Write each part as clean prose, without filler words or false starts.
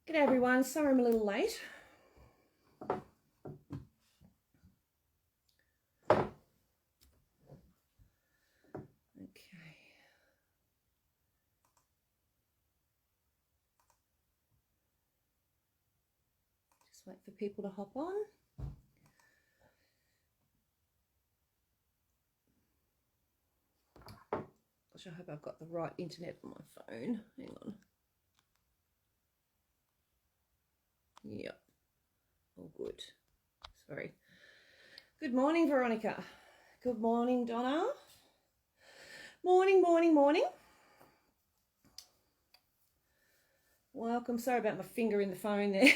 G'day everyone, sorry I'm a little late. Okay. Just wait for people to hop on. Gosh, I hope I've got the right internet on my phone. Hang on. Yep. All good. Sorry. Good morning, Veronica. Good morning, Donna. Morning, morning, morning. Welcome. Sorry about my finger in the phone there.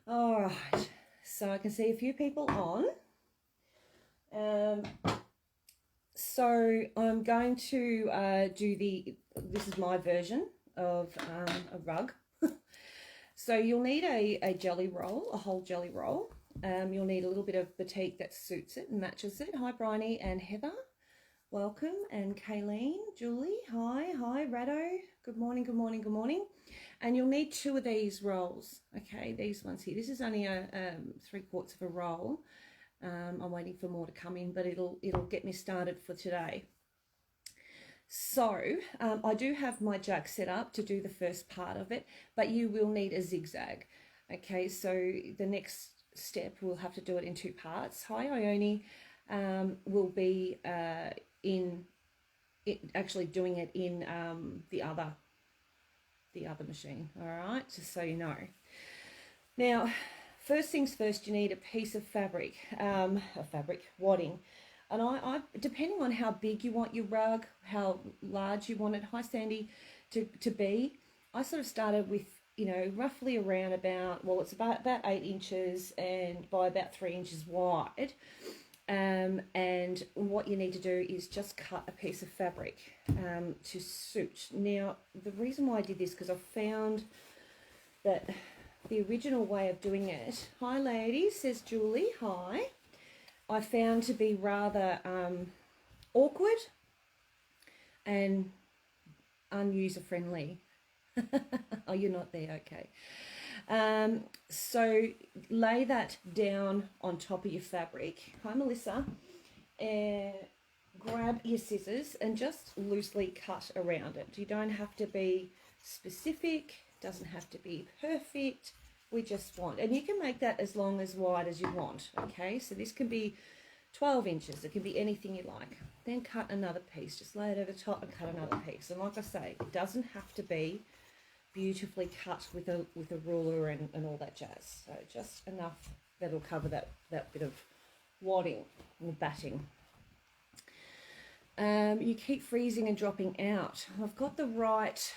All right. So I can see a few people on. So I'm going to this is my version of a rug. So you'll need a jelly roll, a whole jelly roll. You'll need a little bit of batik that suits it and matches it. Hi, Bryony and Heather. Welcome. And Kayleen, Julie. Hi, Rado. Good morning, good morning, good morning. And you'll need 2 of these rolls. Okay, these ones here. This is only a 3/4 of a roll. I'm waiting for more to come in, but it'll get me started for today. So I do have my jug set up to do the first part of it, but you will need a zigzag. Okay, so the next step we'll have to do it in 2 parts. Hi, Ione. Will be actually doing it in the other machine. All right, just so you know. Now, first things first, you need a piece of fabric, wadding. And I depending on how big you want your rug, how large you want it, hi Sandy, to be, I sort of started with, roughly around about, well, it's about 8 inches and by about 3 inches wide. And what you need to do is just cut a piece of fabric to suit. Now, the reason why I did this, because I found that the original way of doing it, hi ladies, says Julie, hi, I found to be rather awkward and unuser friendly. Oh, you're not there, okay. So lay that down on top of your fabric. Hi Melissa. And grab your scissors and just loosely cut around it. You don't have to be specific, doesn't have to be perfect. We just want, and you can make that as long as wide as you want. Okay, so this can be 12 inches, it can be anything you like. Then cut another piece, just lay it over the top and cut another piece. And like I say, it doesn't have to be beautifully cut with a ruler and all that jazz. So just enough that'll cover that bit of wadding and batting. You keep freezing and dropping out. I've got the right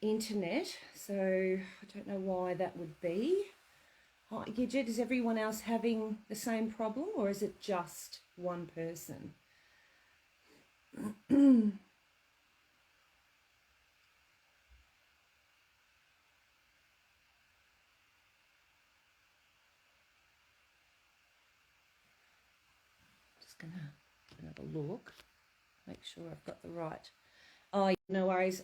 internet, so I don't know why that would be. Hi Gidget, is everyone else having the same problem, or is it just one person? Just gonna have a look, make sure I've got the right. Oh, no worries,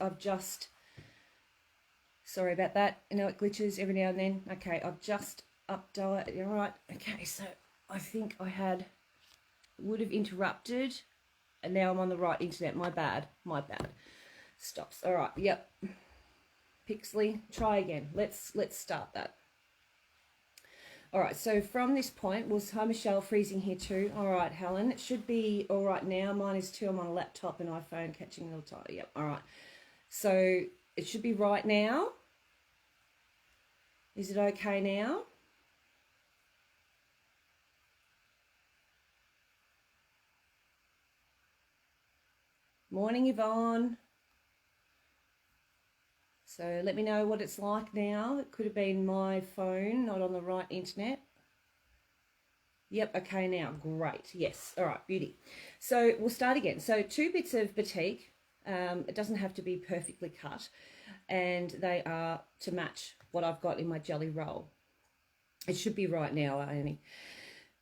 sorry about that. You know, it glitches every now and then. Okay, I've just updated. All right. Okay, so I think I would have interrupted, and now I'm on the right internet. My bad. Stops. All right. Yep. Pixley, try again. Let's start that. All right. So from this point, hi Michelle, freezing here too. All right, Helen, it should be all right now. Mine is too. I'm on a laptop and iPhone, catching a little tight. Yep. All right. So it should be right now. Is it okay now? Morning, Yvonne. So let me know what it's like now. It could have been my phone, not on the right internet. Yep, okay now, great, yes, all right, beauty. So we'll start again. So 2 bits of batik, it doesn't have to be perfectly cut, and they are to match what I've got in my jelly roll. It should be right now, Ione.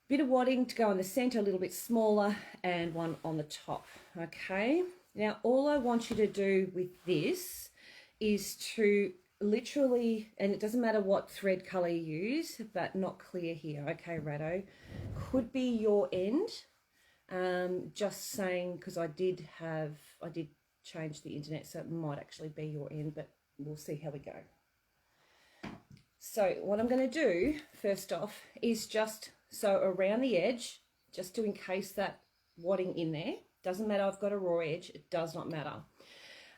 Bit of wadding to go in the center, a little bit smaller, and one on the top, okay? Now, all I want you to do with this is to literally, and it doesn't matter what thread color you use, but not clear here. Okay, Rado, could be your end. Just saying, because I did change the internet, so it might actually be your end, but we'll see how we go. So what I'm going to do first off is just sew around the edge, just to encase that wadding in there. Doesn't matter, I've got a raw edge, it does not matter.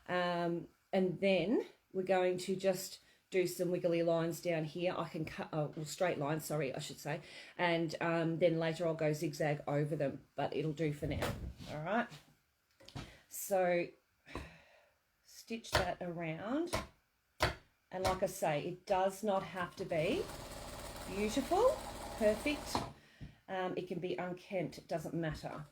And then we're going to just do some wiggly lines down here. I can cut, well, straight lines, sorry, I should say. And then later I'll go zigzag over them, but it'll do for now. All right. So stitch that around. And like I say, it does not have to be beautiful, perfect. It can be unkempt, it doesn't matter.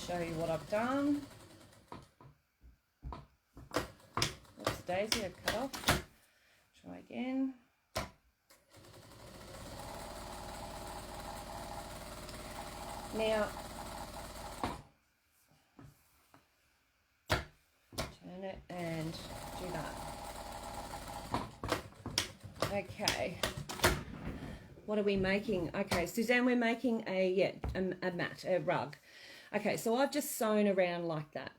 Show you what I've done. Oops, daisy, I cut off. Try again. Now, turn it and do that. Okay. What are we making? Okay, Suzanne, we're making a mat, a rug. Okay, so I've just sewn around like that.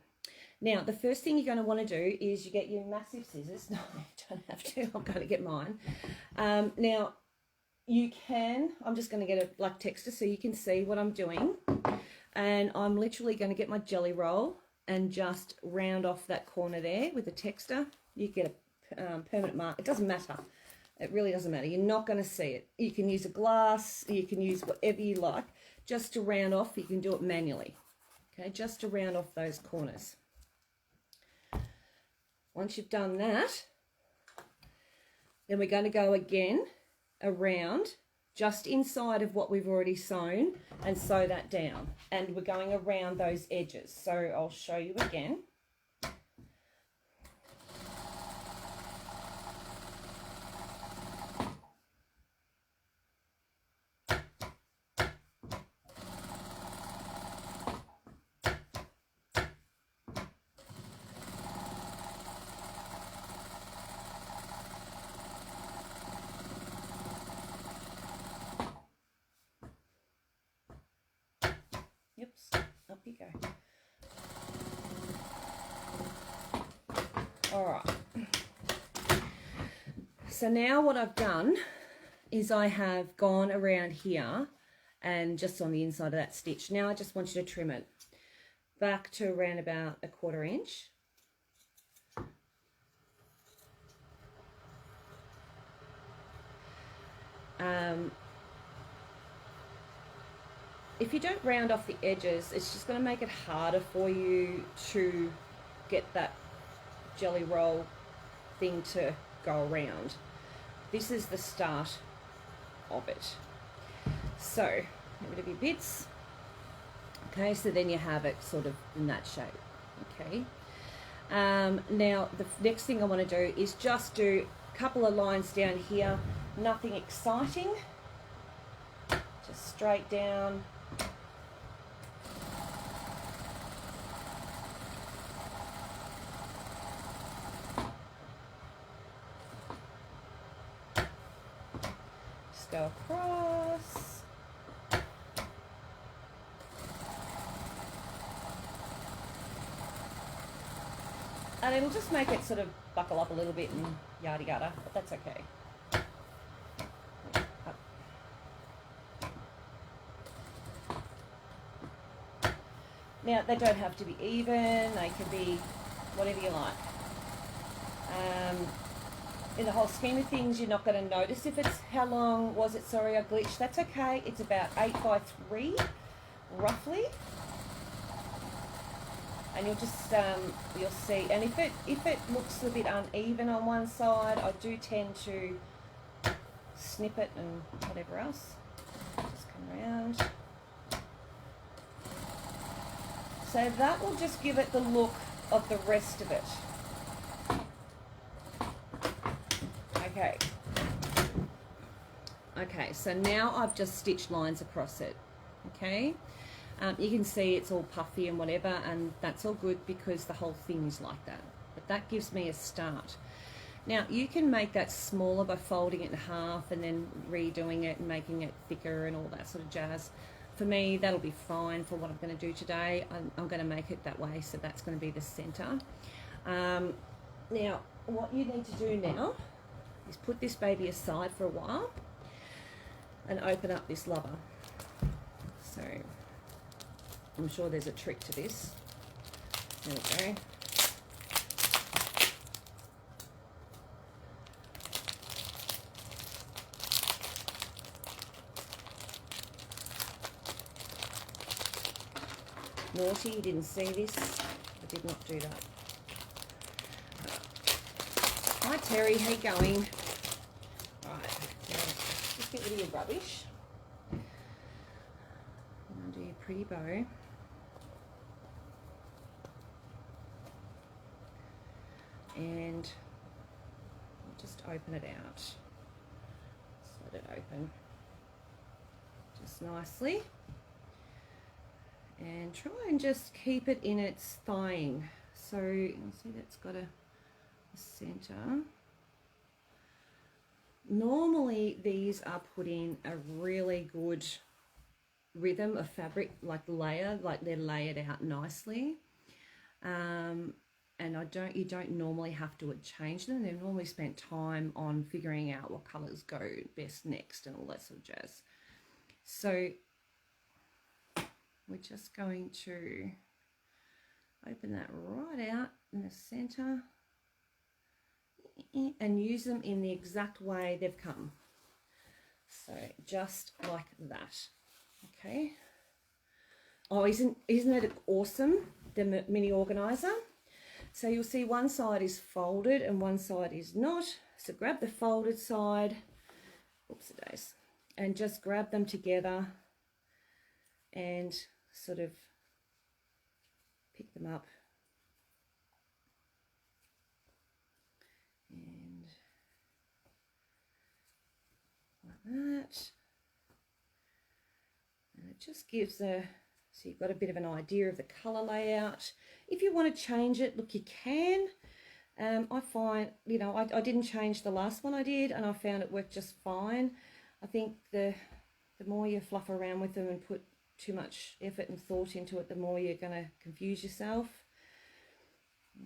Now, the first thing you're going to want to do is you get your massive scissors. No, you don't have to. I'm going to get mine. Now, you can, I'm just going to get a black texture so you can see what I'm doing. And I'm literally going to get my jelly roll and just round off that corner there with the texture. You get a permanent mark. It doesn't matter. It really doesn't matter. You're not going to see it. You can use a glass. You can use whatever you like. Just to round off, you can do it manually. Okay, just to round off those corners. Once you've done that, then we're going to go again around just inside of what we've already sewn and sew that down. And we're going around those edges. So I'll show you again. Up you go. All right. So now what I've done is I have gone around here and just on the inside of that stitch. Now I just want you to trim it back to around about 1/4 inch. If you don't round off the edges, it's just going to make it harder for you to get that jelly roll thing to go around. This is the start of it. So, get rid of your bits. Okay, so then you have it sort of in that shape. Okay. Now, the next thing I want to do is just do a couple of lines down here. Nothing exciting. Just straight down. Go across. And it'll just make it sort of buckle up a little bit and yada yada, but that's okay. Now, they don't have to be even, they can be whatever you like. In the whole scheme of things, you're not going to notice if it's, how long was it, sorry I glitched, that's okay. It's about 8 by 3, roughly. And you'll just, you'll see, and if it looks a bit uneven on one side, I do tend to snip it and whatever else. Just come around. So that will just give it the look of the rest of it. Okay, so now I've just stitched lines across it, okay? You can see it's all puffy and whatever, and that's all good because the whole thing is like that. But that gives me a start. Now, you can make that smaller by folding it in half and then redoing it and making it thicker and all that sort of jazz. For me, that'll be fine for what I'm going to do today. I'm going to make it that way, so that's going to be the centre. Now, what you need to do now is put this baby aside for a while and open up this lover. So, I'm sure there's a trick to this. There we go. Naughty, you didn't see this. I did not do that. Hi Terry, how you going? Right, just get rid of your rubbish. Undo your pretty bow. And just open it out. Just let it open. Just nicely. And try and just keep it in its thigh. So you can see that's got a center. Normally these are put in a really good rhythm of fabric, like layer, like they're layered out nicely. And you don't normally have to change them. They've normally spent time on figuring out what colours go best next and all that sort of jazz. So we're just going to open that right out in the center and use them in the exact way they've come. So just like that. Okay. Oh, isn't it awesome, the mini organizer? So you'll see one side is folded and one side is not. So grab the folded side, oops-a-days, and just grab them together and sort of pick them up and like that, and it just gives so you've got a bit of an idea of the color layout. If you want to change it, look, you can. I find, you know, I didn't change the last one I did and I found it worked just fine. I think the more you fluff around with them and put too much effort and thought into it, the more you're going to confuse yourself.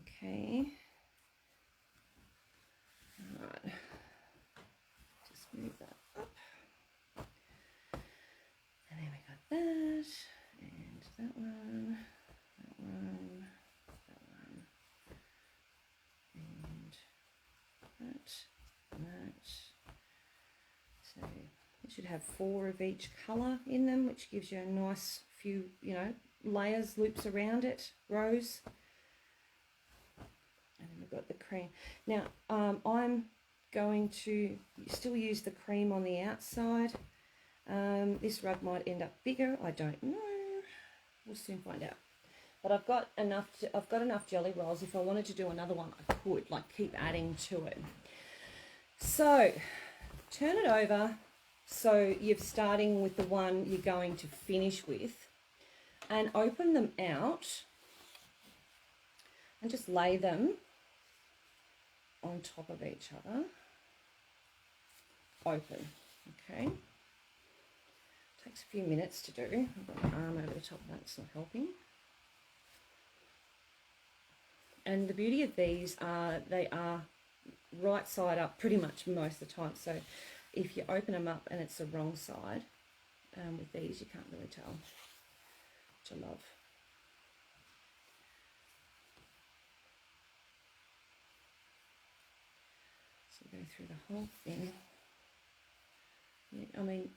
Okay. All right. Just move that up. And then we got that, and that one, that one, that one, and that, and that. So it should have 4 of each colour in them, which gives you a nice few, you know, layers, loops around it, rows. And then we've got the cream. Now, I'm going to still use the cream on the outside. This rug might end up bigger, I don't know. We'll soon find out. But I've got enough jelly rolls. If I wanted to do another one, I could, like, keep adding to it. So, turn it over. So you're starting with the one you're going to finish with, and open them out and just lay them on top of each other. Open, okay? Takes a few minutes to do. I've got my arm over the top, that's not helping. And the beauty of these are they are right side up pretty much most of the time. So if you open them up and it's the wrong side, with these you can't really tell, which I love. So go through the whole thing. I mean,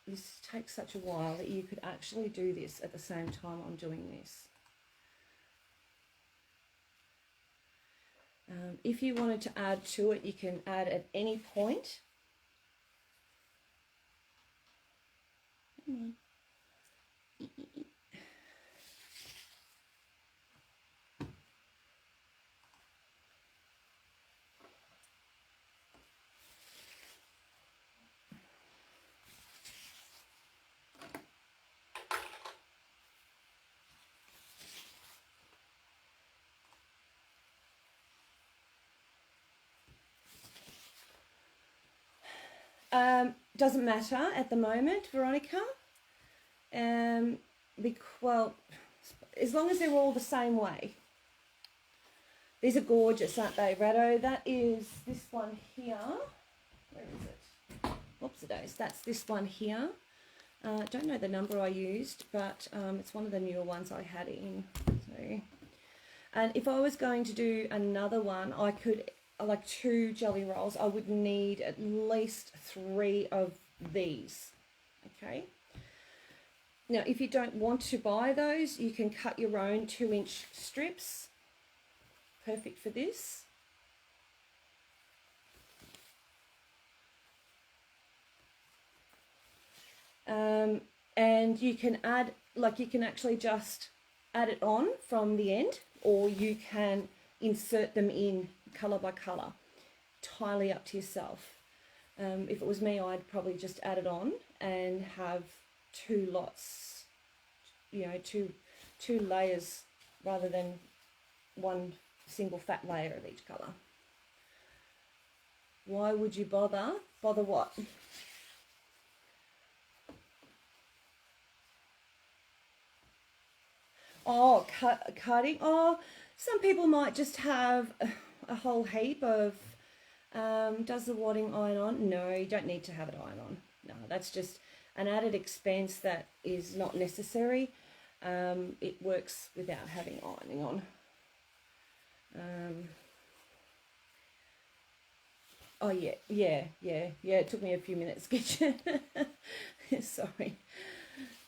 this takes such a while that you could actually do this at the same time I'm doing this. If you wanted to add to it, you can add at any point. Doesn't matter at the moment, Veronica. Well, as long as they're all the same way. These are gorgeous, aren't they, Rado? That is this one here. Where is it? Whoops, it is. That's this one here. Don't know the number I used, but it's one of the newer ones I had in. So, and if I was going to do another one, I could, like 2 jelly rolls, I would need at least 3 of these. Okay. Now, if you don't want to buy those, you can cut your own 2-inch strips. Perfect for this. And you can add, like you can actually just add it on from the end, or you can insert them in colour by colour. Entirely up to yourself. If it was me, I'd probably just add it on and have 2 lots, you know, two layers rather than one single fat layer of each colour. Why would you bother? Bother what? Oh, cutting. Oh, some people might just have a whole heap of, does the wadding iron on? No, you don't need to have it iron on. No, that's just an added expense that is not necessary. It works without having ironing on. Oh, yeah. It took me a few minutes to get you. Sorry.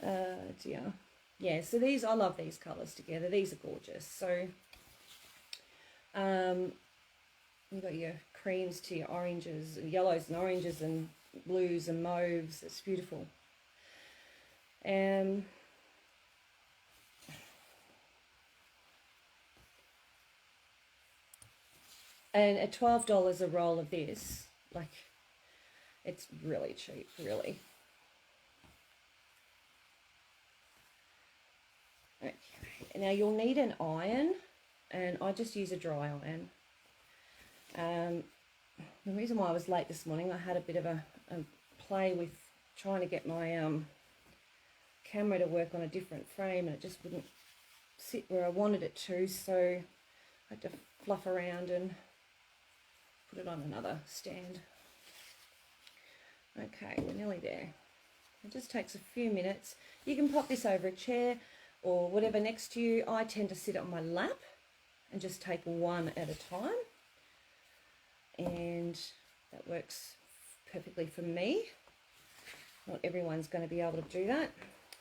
Dear. Yeah, so these, I love these colours together. These are gorgeous. So, you've got your creams to your oranges, yellows and oranges and blues and mauves. It's beautiful. And at $12 a roll of this, like, it's really cheap, really. Okay, now you'll need an iron, and I just use a dry iron. The reason why I was late this morning, I had a bit of a play with trying to get my camera to work on a different frame, and it just wouldn't sit where I wanted it to, so I had to fluff around and put it on another stand. Okay, we're nearly there. It just takes a few minutes. You can pop this over a chair or whatever next to you. I tend to sit on my lap and just take one at a time, and that works perfectly for me. Not everyone's going to be able to do that.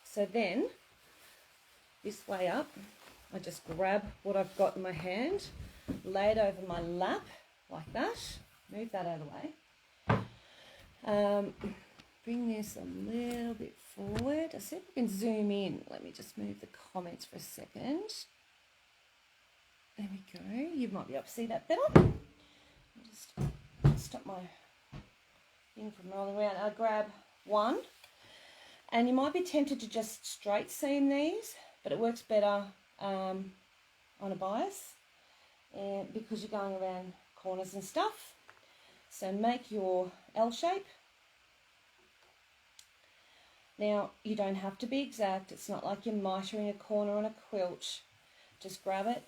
So then, this way up, I just grab what I've got in my hand, lay it over my lap like that, move that out of the way. Bring this a little bit forward. I see if we can zoom in. Let me just move the comments for a second. There we go. You might be able to see that better. I'll just stop my thing from rolling around. I'll grab one. And you might be tempted to just straight seam these, but it works better on a bias because you're going around corners and stuff. So make your L shape. Now, you don't have to be exact. It's not like you're mitering a corner on a quilt. Just grab it,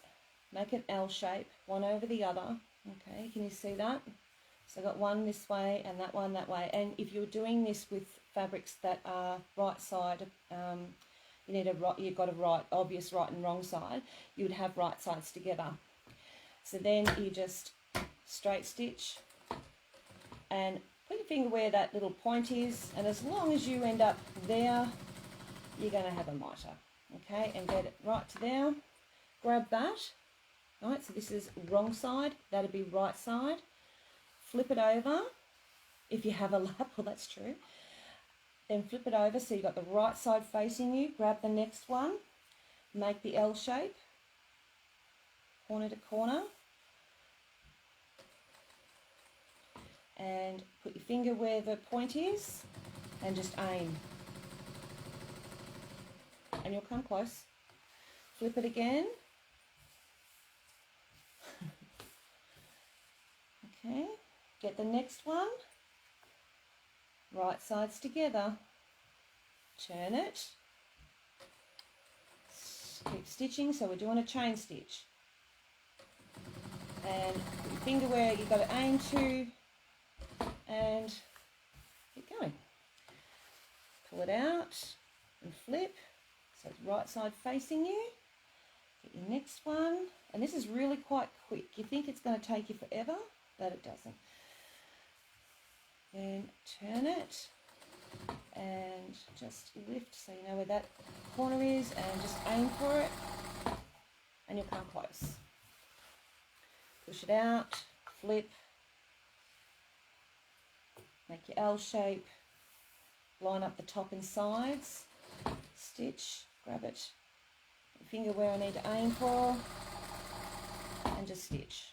make an L shape, one over the other. Okay, can you see that? So I've got one this way and that one that way. And if you're doing this with fabrics that are right side, you've got a obvious right and wrong side, you would have right sides together. So then you just straight stitch and put your finger where that little point is, and as long as you end up there, you're going to have a mitre. Okay, and get it right to there. Grab that. Right, so this is wrong side, that'd be right side. Flip it over. If you have a lap, well, that's true. Then flip it over so you've got the right side facing you. Grab the next one. Make the L shape. Corner to corner. And put your finger where the point is and just aim. And you'll come close. Flip it again. Okay, get the next one. right sides together, turn it, keep stitching. So we're doing a chain stitch, and put your finger where you've got to aim to, and keep going. Pull it out and flip, so it's right side facing you. Get your next one, and this is really quite quick. You think it's going to take you forever, but it doesn't. Then turn it and just lift so you know where that corner is, and just aim for it, and you'll come close. Push it out, flip, make your L shape, line up the top and sides, stitch, grab it, finger where I need to aim for, and just stitch.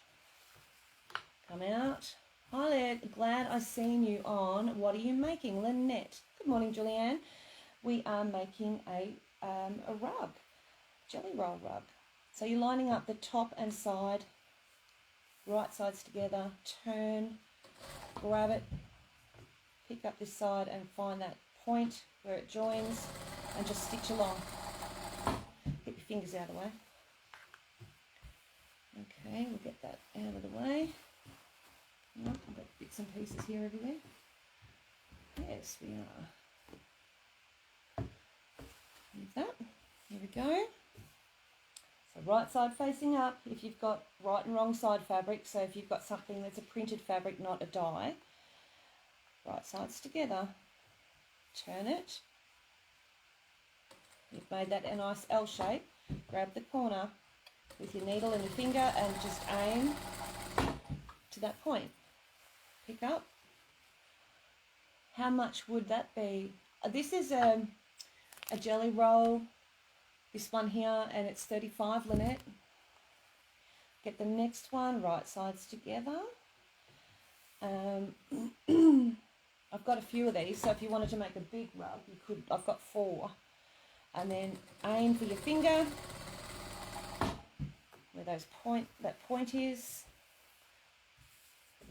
Come out. Hi there, glad I've seen you on. What are you making? Lynette. Good morning, Julianne. We are making a rug, jelly roll rug. So you're lining up the top and side, right sides together, turn, grab it, pick up this side and find that point where it joins, and just stitch along. Get your fingers out of the way. Okay, we'll get that out of the way. Oh, I've got bits and pieces here everywhere. Yes, we are. Leave that. Here we go. So right side facing up if you've got right and wrong side fabric. So if you've got something that's a printed fabric, not a dye. Right sides together. Turn it. You've made that a nice L shape. Grab the corner with your needle and your finger and just aim to that point. Pick up. How much would that be? This is a jelly roll, this one here, and it's 35, Lynette. Get the next one, right sides together. I've got a few of these, so if you wanted to make a big rug, you could. I've got 4. And then aim for your finger where that point is.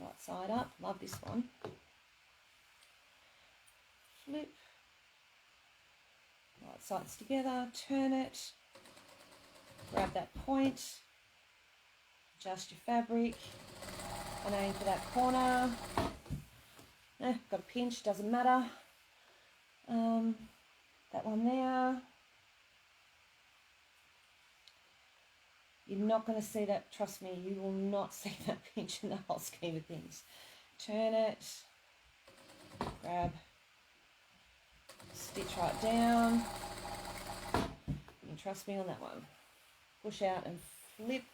Right side up. Love this one. Flip. Right sides together. Turn it. Grab that point. Adjust your fabric. And aim for that corner. Got a pinch. Doesn't matter. That one there. You're not going to see that, trust me, you will not see that pinch in the whole scheme of things. Turn it, grab, stitch right down. You can trust me on that one. Push out and flip.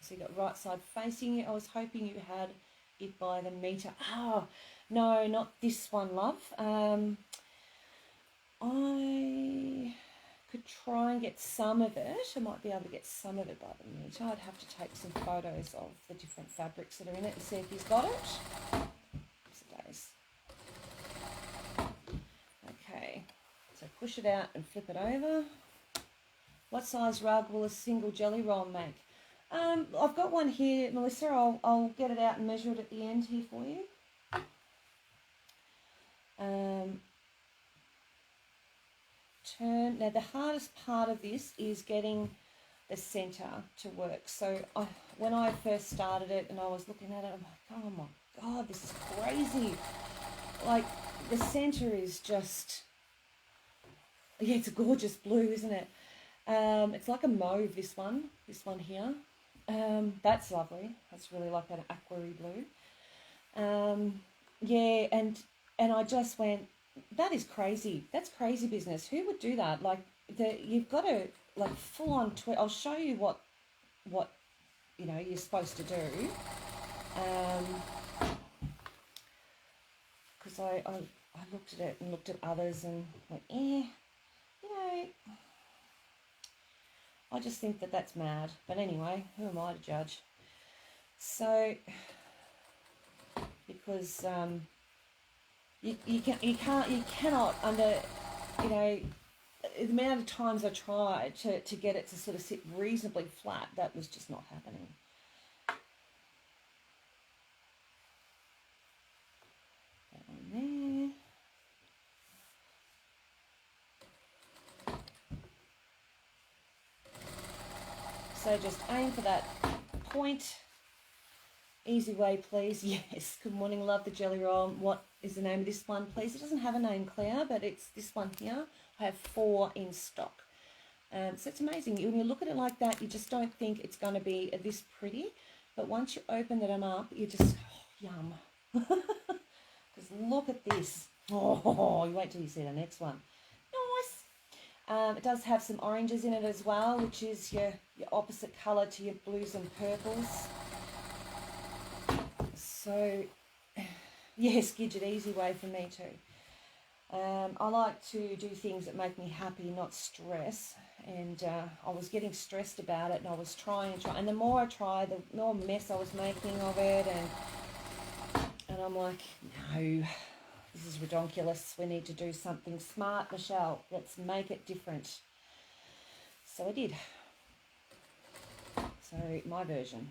So you got right side facing you. I was hoping you had it by the meter. Oh, no, not this one, love. I could try and get some of it. I might be able to get some of it by the meter. I'd have to take some photos of the different fabrics that are in it and see if he's got it. Yes, it does. Okay, so push it out and flip it over. What size rug will a single jelly roll make? I've got one here, Melissa. I'll get it out and measure it at the end here for you. Now the hardest part of this is getting the center to work. So when I first started it and I was looking at it, I'm like, oh my God, this is crazy. Like the center is just, yeah, it's a gorgeous blue, isn't it? It's like a mauve, this one here. That's lovely. That's really like an aquary blue. Yeah, and I just went, that is crazy. That's crazy business. Who would do that? Like you've got to like full on twist. I'll show you what you know you're supposed to do. Because I looked at it and looked at others and went, you know, I just think that that's mad. But anyway, who am I to judge? So because you cannot under, you know, the amount of times I tried to get it to sort of sit reasonably flat, that was just not happening. That one there. So just aim for that point. Easy way, please. Yes. Good morning, love the jelly roll. What is the name of this one, please? It doesn't have a name, Claire, but it's this one here. I have 4 in stock. So it's amazing. When you look at it like that, you just don't think it's going to be this pretty. But once you open them up, you just, yum. Because look at this. Oh, you wait till you see the next one. Nice. It does have some oranges in it as well, which is your opposite colour to your blues and purples. So, yes, Gidget, easy way for me too. I like to do things that make me happy, not stress. And I was getting stressed about it, and I was trying. And the more I tried, the more mess I was making of it. And I'm like, no, this is ridiculous. We need to do something smart, Michelle. Let's make it different. So I did. So my version.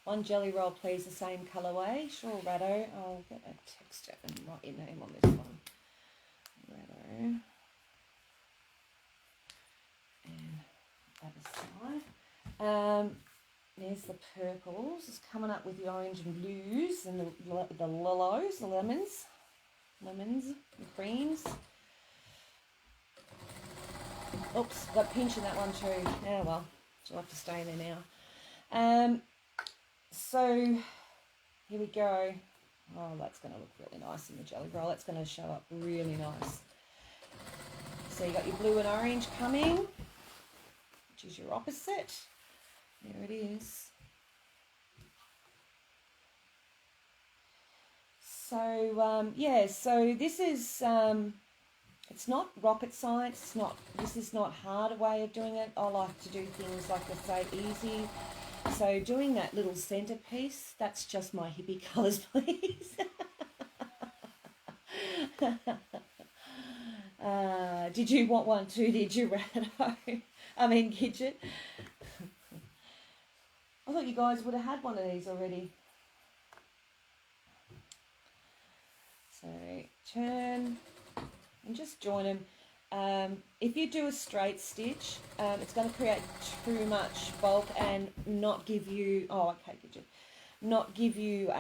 One jelly roll, please, the same colourway. Sure, Rado. I'll get a text it and write your name on this one. Rado. And other side. There's the purples. It's coming up with the orange and blues and the lillos, the lemons, and creams. Oops, got pinch in that one too. Oh well, she'll have to stay in there now. So here we go. Oh, that's going to look really nice in the jelly roll. That's going to show up really nice. So you got your blue and orange coming, which is your opposite. There it is. So yeah, so this is it's not rocket science. This is not hard way of doing it. I like to do things, like I say, easy. So doing that little centerpiece, that's just my hippie colours, please. Did you want one too, did you, Rado? I mean, Gidget. I thought you guys would have had one of these already. So turn and just join them. If you do a straight stitch, it's going to create too much bulk and not give you, not give you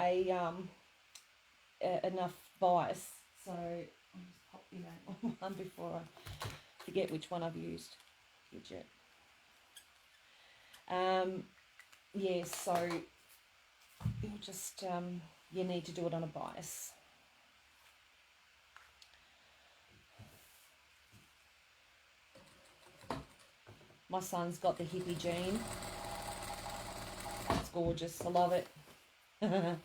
enough bias. So I'll just pop your name on one before I forget which one I've used. Gidget. Yeah, so you'll just, you need to do it on a bias. My son's got the hippie gene. It's gorgeous. I love it. There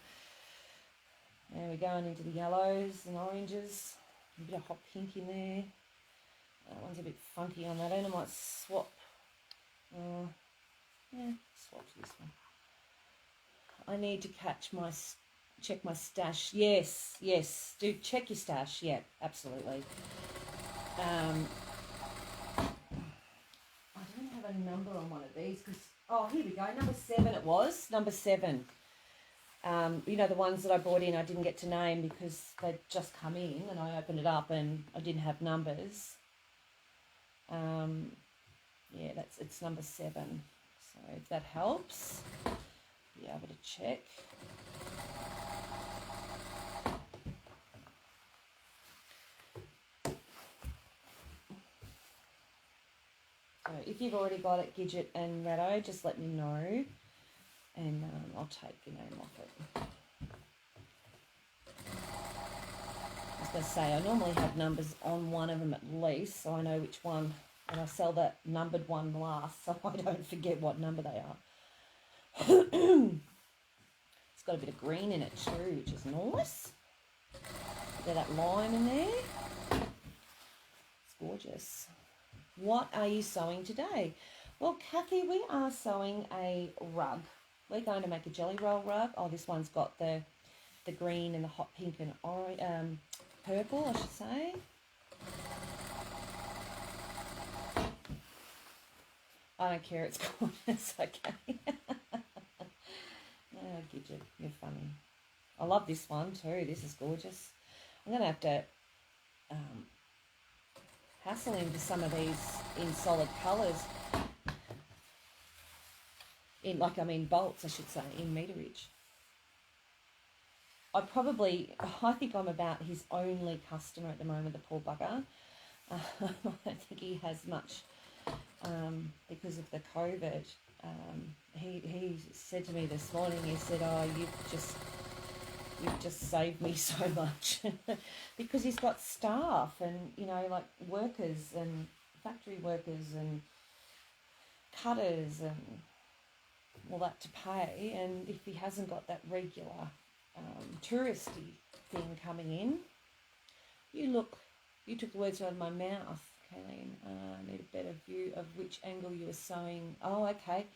we're going into the yellows and oranges. A bit of hot pink in there. That one's a bit funky on that end. I might swap. Yeah, swap to this one. I need to check my stash. Yes, do check your stash. Yeah, absolutely. A number on one of these because here we go, number 7 it was, number 7. You know, the ones that I brought in I didn't get to name because they'd just come in and I opened it up and I didn't have numbers. Yeah, it's number 7, so if that helps, be able to check. So if you've already got it, Gidget and Rado, just let me know and I'll take your name off it. I was going to say, I normally have numbers on one of them at least, so I know which one, and I sell that numbered one last, so I don't forget what number they are. It's got a bit of green in it too, which is nice. Get that lime in there. It's gorgeous. What are you sewing today? Well, Kathy, we are sewing a rug. We're going to make a jelly roll rug. Oh, this one's got the green and the hot pink and orange, purple, I should say. I don't care, it's gorgeous, okay. Oh, Gidget, you're funny. I love this one too, this is gorgeous. I'm going to have to hassle into some of these in solid colours. Bolts, I should say, in meterage. I think I'm about his only customer at the moment, the poor bugger. I don't think he has much because of the COVID. He said to me this morning, he said, "Oh, you've just saved me so much," because he's got staff and, like workers and factory workers and cutters and all that to pay. And if he hasn't got that regular touristy thing coming in, you took the words out of my mouth, Kayleen. I need a better view of which angle you were sewing. Oh, okay.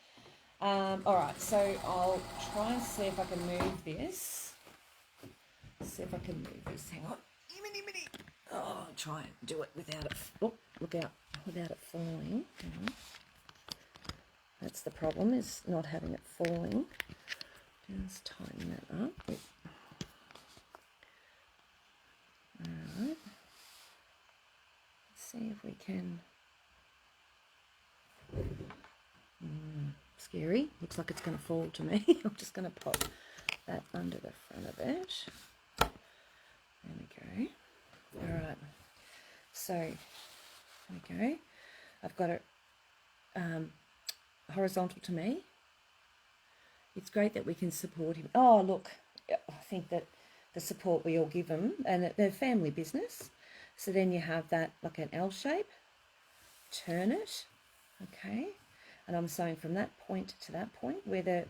All right, so I'll try and see if I can move this. Hang on. Oh, I'll try and do it without it. Oh, look out. Without it falling. That's the problem, is not having it falling. Let's tighten that up. Alright. Let's see if we can. Scary. Looks like it's going to fall to me. I'm just going to pop that under the front of it. There we go. Alright. So, there we go. I've got it horizontal to me. It's great that we can support him. Oh, look, I think that the support we all give them, and they're family business. So then you have that like an L shape. Turn it, okay, and I'm sewing from that point to that point where the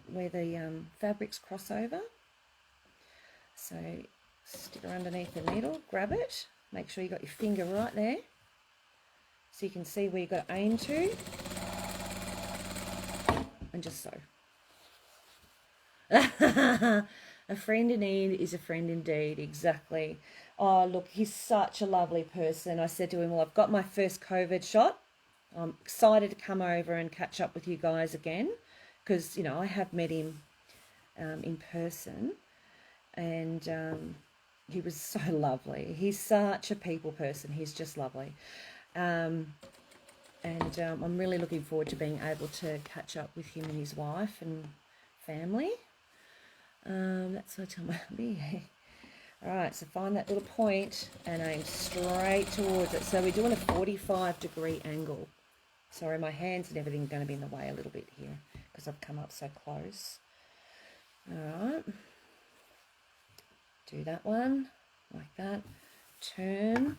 fabrics cross over. So stick her underneath the needle, grab it, make sure you got your finger right there, so you can see where you got to aim to, and just sew. A friend in need is a friend indeed, exactly. Oh, look, he's such a lovely person. I said to him, well, I've got my first COVID shot. I'm excited to come over and catch up with you guys again, because, I have met him in person, and he was so lovely. He's such a people person. He's just lovely. And I'm really looking forward to being able to catch up with him and his wife and family. That's what I tell my hubby. Alright, so find that little point and aim straight towards it. So we're doing a 45-degree angle. Sorry, my hands and everything are going to be in the way a little bit here because I've come up so close. Alright. Do that one, like that. Turn.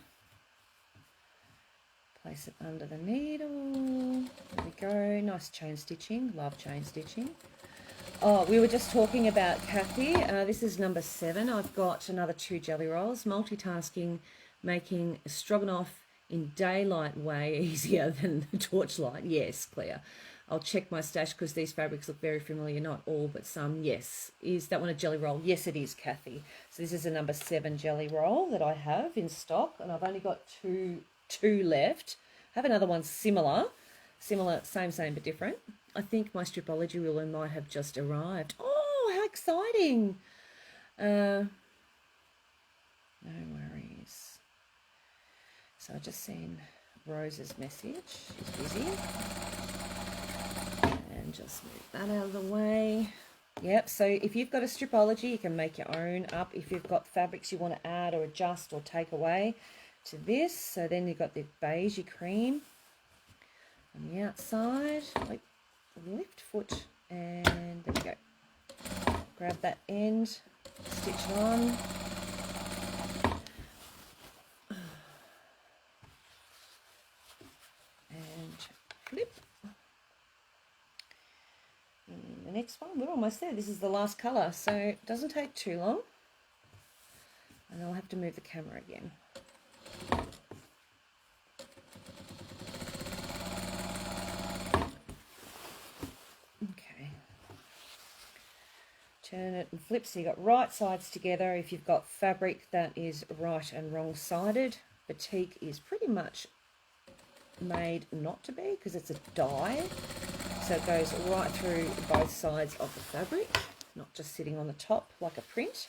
Place it under the needle. There we go. Nice chain stitching. Love chain stitching. Oh, we were just talking about Kathy. This is number 7. I've got another 2 jelly rolls. Multitasking, making stroganoff in daylight way easier than the torchlight. Yes, Claire. I'll check my stash because these fabrics look very familiar. Not all, but some. Yes. Is that one a jelly roll? Yes, it is, Kathy. So this is a number 7 jelly roll that I have in stock, and I've only got two left. I have another one similar, same but different. I think my Stripology ruler might have just arrived. Oh, how exciting. No worries. So I've just seen Rose's message. She's busy. And just move that out of the way. Yep, so if you've got a Stripology, you can make your own up. If you've got fabrics you want to add or adjust or take away to this. So then you've got the beigey cream on the outside. Lift foot, and there we go. Grab that end, stitch it on. And flip. And the next one, we're almost there. This is the last colour, so it doesn't take too long. And I'll have to move the camera again. Turn it and flip, so you've got right sides together. If you've got fabric that is right and wrong sided, batik is pretty much made not to be because it's a dye, so it goes right through both sides of the fabric, not just sitting on the top like a print.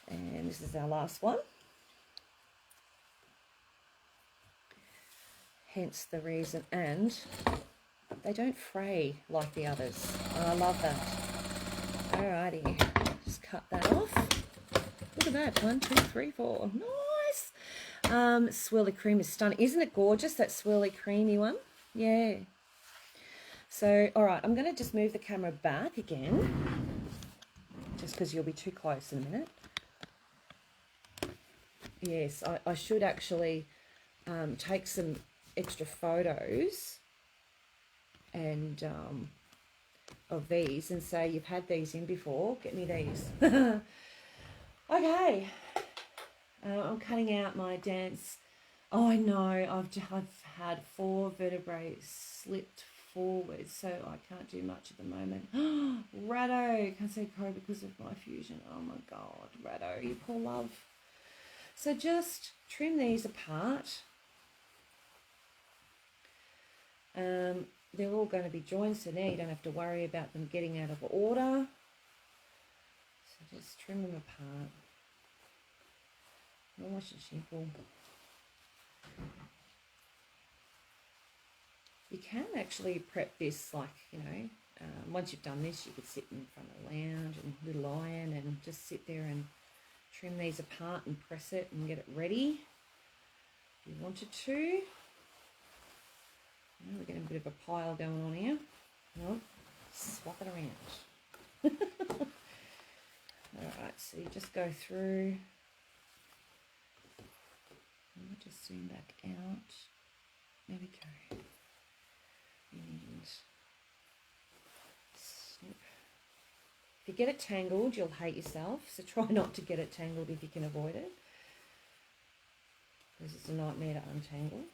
And this is our last one. hence the reason. And they don't fray like the others. I love that. Alrighty, just cut that off. Look at that, 1, 2, 3, 4, nice. Swirly cream is stunning. Isn't it gorgeous, that swirly creamy one? Yeah. So, all right, I'm going to just move the camera back again, just because you'll be too close in a minute. Yes, I should actually take some extra photos and of these and say, you've had these in before, get me these. Okay, I'm cutting out my dance. Oh, I know, I've had 4 vertebrae slipped forward, so I can't do much at the moment. Rado, can't say crow because of my fusion. Oh my God, Rado, you poor love. So just trim these apart. They're all going to be joined, so now you don't have to worry about them getting out of order. So just trim them apart. Nice and simple. You can actually prep this like, you know, once you've done this, you could sit in front of the lounge and little iron and just sit there and trim these apart and press it and get it ready if you wanted to. We're getting a bit of a pile going on here. No, swap it around. Alright, so you just go through. I'll just zoom back out. There we go. And snip. If you get it tangled, you'll hate yourself. So try not to get it tangled if you can avoid it, because it's a nightmare to untangle.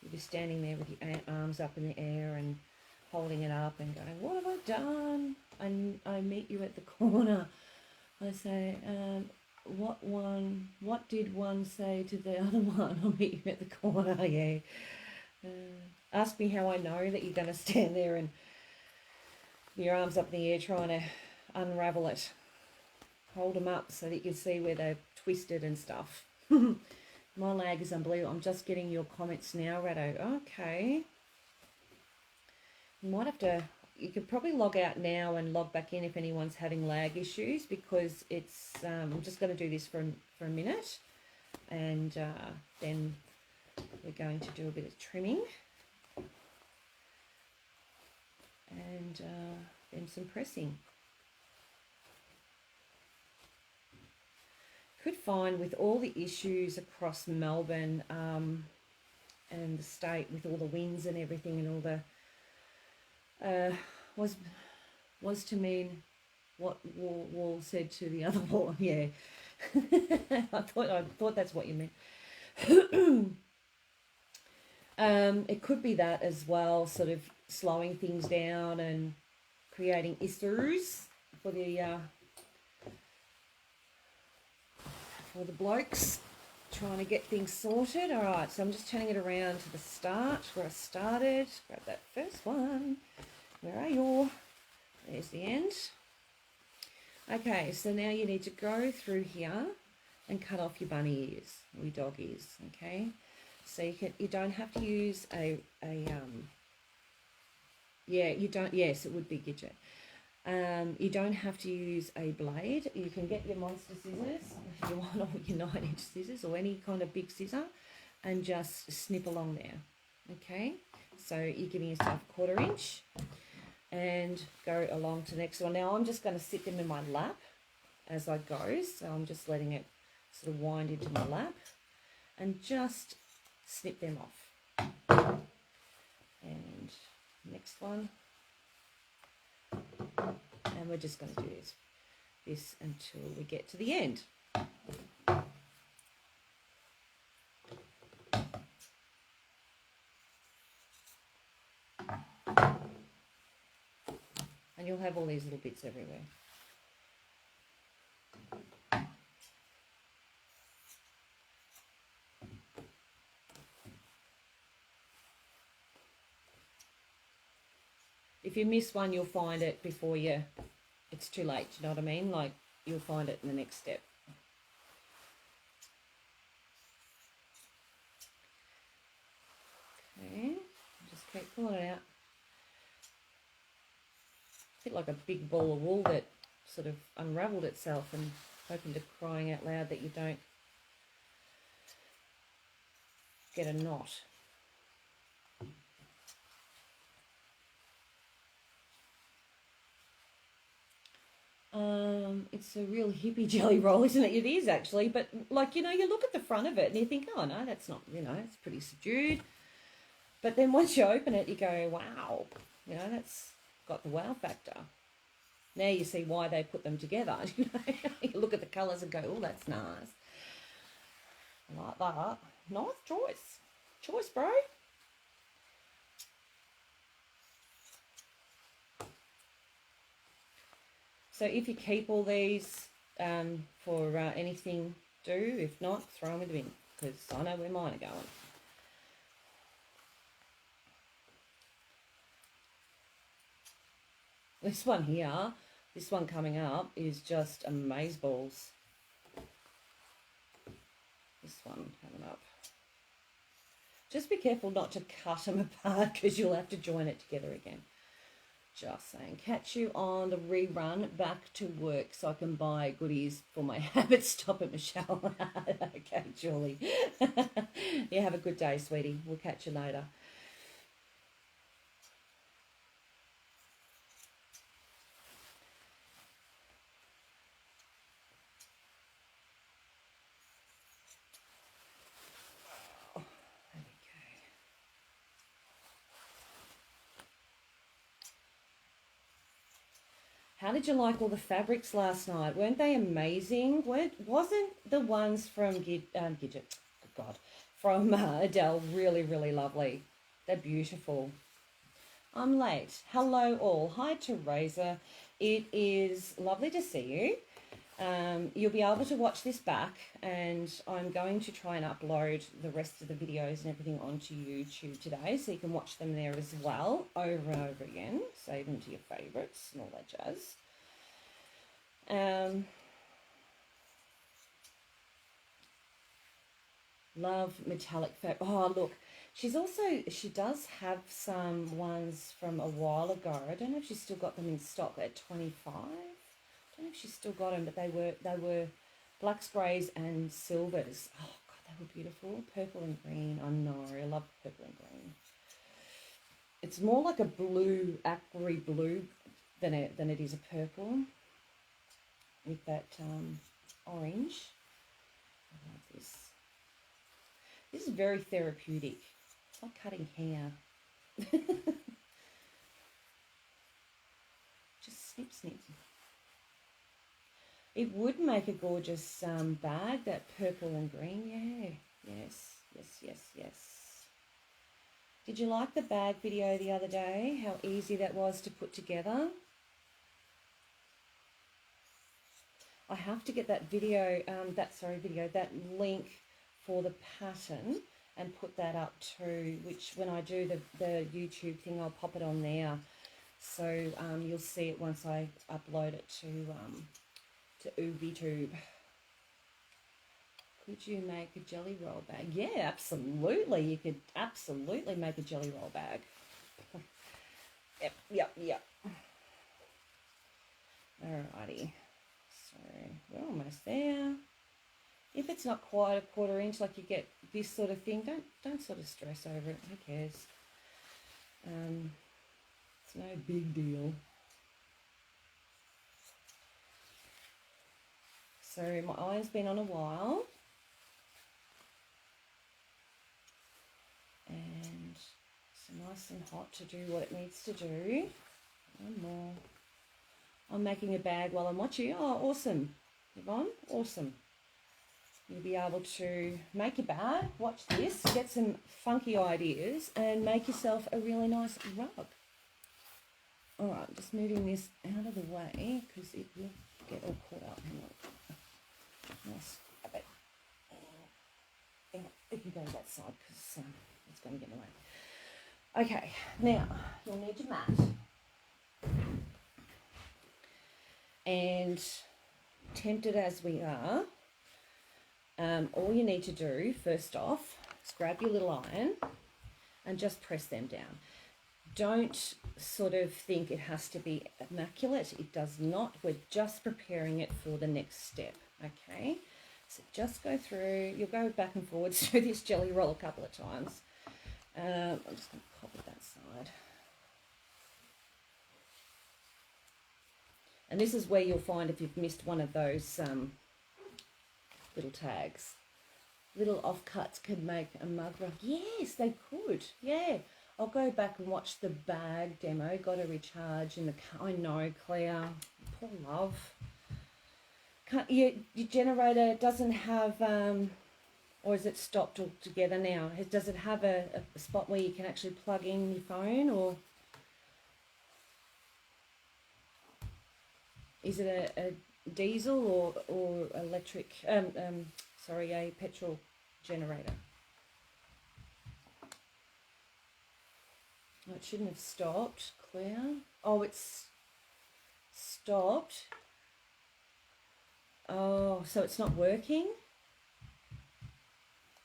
You'll be standing there with your arms up in the air and holding it up and going, what have I done? And I meet you at the corner. I say, what did one say to the other one? I'll meet you at the corner, yeah. Ask me how I know that you're going to stand there and your arms up in the air trying to unravel it. Hold them up so that you can see where they're twisted and stuff. My lag is unbelievable. I'm just getting your comments now, Rado. Okay. You might have to, you could probably log out now and log back in if anyone's having lag issues, because it's, I'm just going to do this for a minute, and then we're going to do a bit of trimming and then some pressing. Could find with all the issues across Melbourne and the state, with all the winds and everything, and all the was to mean what wall said to the other wall. Yeah. I thought that's what you meant. It could be that as well, sort of slowing things down and creating issues for the blokes trying to get things sorted. All right, so I'm just turning it around to the start where I started. Grab that first one. Where are you? There's the end. Okay, so now you need to go through here and cut off your bunny ears, or your dog ears. Okay, so you don't have to use you don't. Yes, it would be Gidget. You don't have to use a blade. You can get your monster scissors if you want, or your 9-inch scissors, or any kind of big scissor, and just snip along there. Okay, so you're giving yourself a 1/4 inch and go along to the next one. Now I'm just going to sit them in my lap as I go, so I'm just letting it sort of wind into my lap and just snip them off. And next one. And we're just going to do this until we get to the end. And you'll have all these little bits everywhere. If you miss one, you'll find it before it's too late, you know what I mean? Like, you'll find it in the next step. pulling it out. A bit like a big ball of wool that sort of unravelled itself, and hoping to crying out loud that you don't get a knot. It's a real hippie jelly roll, isn't it? It is actually, but like, you know, you look at the front of it and you think, oh no, that's not, you know, it's pretty subdued. But then once you open it, you go, wow, you know, that's got the wow factor. Now you see why they put them together. You know, you look at the colours and go, oh, that's nice. I like that. Nice choice. Choice, bro. So if you keep all these for anything, do. If not, throw them in the bin, because I know where mine are going. This one here, this one coming up, is just amazeballs. This one coming up. Just be careful not to cut them apart, because you'll have to join it together again. Just saying. Catch you on the rerun back to work so I can buy goodies for my habit. Stop it, Michelle. Okay, Julie. You have a good day, sweetie. We'll catch you later. How did you like all the fabrics last night? Weren't they amazing? Wasn't the ones from Gidget, God, from Adele really, really lovely? They're beautiful. I'm late. Hello all. Hi Teresa. It is lovely to see you. You'll be able to watch this back, and I'm going to try and upload the rest of the videos and everything onto YouTube today, so you can watch them there as well, over and over again. Save them to your favourites and all that jazz. Love metallic fabric. Oh, look. She does have some ones from a while ago. I don't know if she's still got them in stock at 25. I don't know if she's still got them, but they were blacks, greys, and silvers. Oh God, they were beautiful. Purple and green. I know, I love purple and green. It's more like a blue, aquary blue, than it is a purple. With that orange. I love this. This is very therapeutic. It's like cutting hair. Just snip, snip. It would make a gorgeous bag, that purple and green. Yeah, yes, yes, yes, yes. Did you like the bag video the other day? How easy that was to put together? I have to get that video, that link for the pattern and put that up too, which when I do the YouTube thing, I'll pop it on there. So you'll see it once I upload it to UbiTube. Could you make a jelly roll bag? Yeah, absolutely. You could absolutely make a jelly roll bag. Yep. Alrighty. So we're almost there. If it's not quite a 1/4 inch, like you get this sort of thing, don't sort of stress over it. Who cares? It's no big deal. So my iron's been on a while, and it's nice and hot to do what it needs to do. One more. I'm making a bag while I'm watching. Oh, awesome, Yvonne, awesome. You'll be able to make a bag, watch this, get some funky ideas, and make yourself a really nice rug. All right, just moving this out of the way because it will get all caught up. Hang on. Nice. It can go to that side because it's going to get in the way. Okay, now you'll need your mat. And tempted as we are, all you need to do first off is grab your little iron and just press them down. don't sort of think it has to be immaculate. It does not. We're just preparing it for the next step, okay? So just go through, you'll go back and forwards through this jelly roll a couple of times. I'm just going to copy that side. And this is where you'll find if you've missed one of those little tags. Little offcuts could make a mug rug. Yes, they could. Yeah. I'll go back and watch the bag demo. Got to recharge in the car. I know, Claire. Poor love. Can't, your generator doesn't have, or is it stopped altogether now? Does it have a spot where you can actually plug in your phone, or is it a diesel or electric? Sorry, a petrol generator. Oh, it shouldn't have stopped, Claire. Oh, it's stopped. Oh, so it's not working